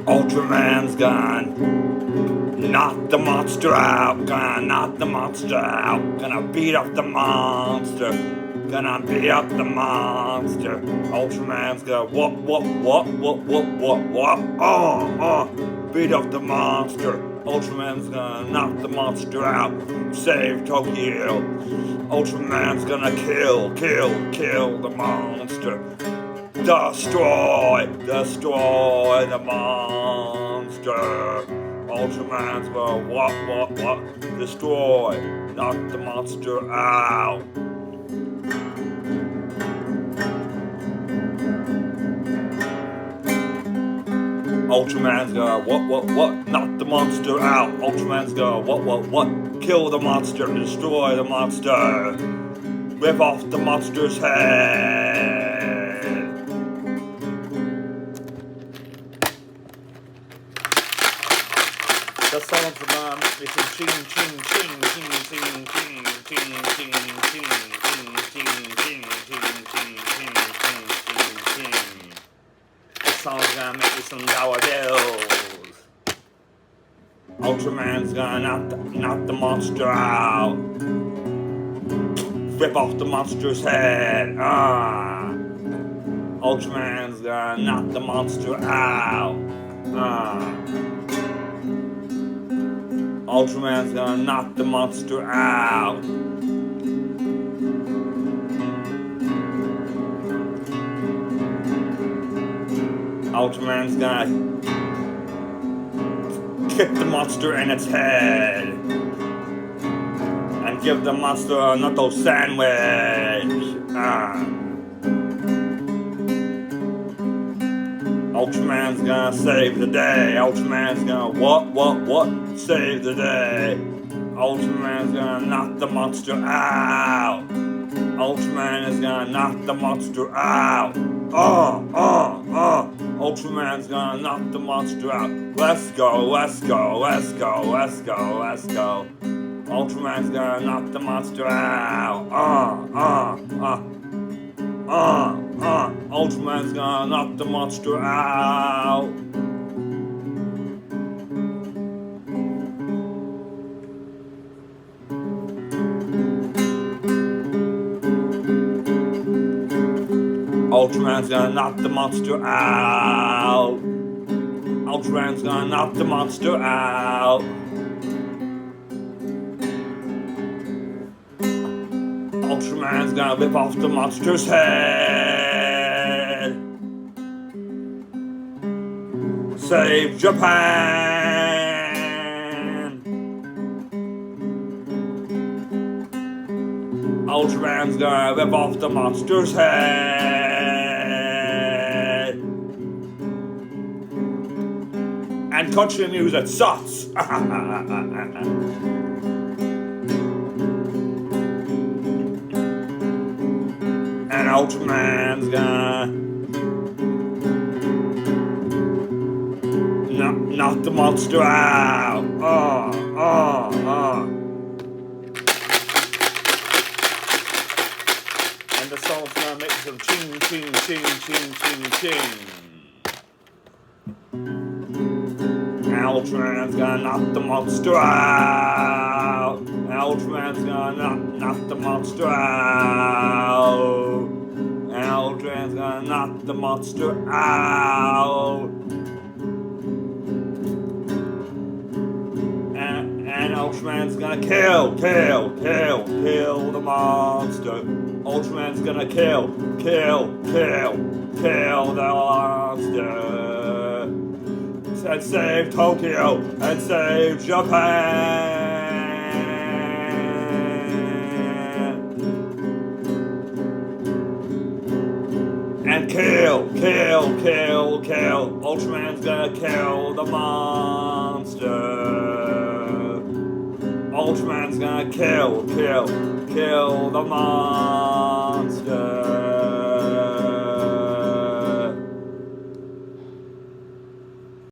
Ultraman's gone. Knock the monster out, gonna knock the monster out, gonna beat up the monster, gonna beat up the monster. Ultraman's gonna what, beat up the monster. Ultraman's gonna knock the monster out, save Tokyo. Ultraman's gonna kill the monster. Destroy the monster. Ultraman's gonna what, destroy, knock the monster out. Ultraman's gonna what, knock the monster out. Ultraman's gonna what, kill the monster, destroy the monster, rip off the monster's head. The songs are gonna make me some ching ching ching ching ching ching ching ching ching ching ching ching ching. The song's gonna make me some dollar bills. Ultraman's gonna knock the monster out, rip off the monster's head. Ultraman's gonna knock the monster out. Ultraman's gonna knock the monster out. Ultraman's gonna kick the monster in its head and give the monster a knuckle sandwich. Ultraman's gonna save the day. Ultraman's gonna what? Save the day. Ultraman's gonna knock the monster out. Ultraman is gonna knock the monster out. Ultraman's gonna knock the monster out. Let's go. Ultraman's gonna knock the monster out. Ultraman's gonna knock the monster out. Ultraman's gonna knock the monster out. Ultraman's gonna knock the monster out. Ultraman's gonna rip off the monster's head. Save Japan. Ultraman's gonna rip off the monster's head. And country music sucks. And Ultraman's gonna knock the monster out. And the song's gonna make some ching ching ching ching ching ching. Ultraman's gonna knock the monster out. Ultraman's gonna knock the monster out. Ultraman's gonna knock the monster out. And Ultraman's gonna kill the monster. Ultraman's gonna kill the monster. And save Tokyo and save Japan. And kill. Ultraman's gonna kill the monster. Ultraman's gonna kill the monster.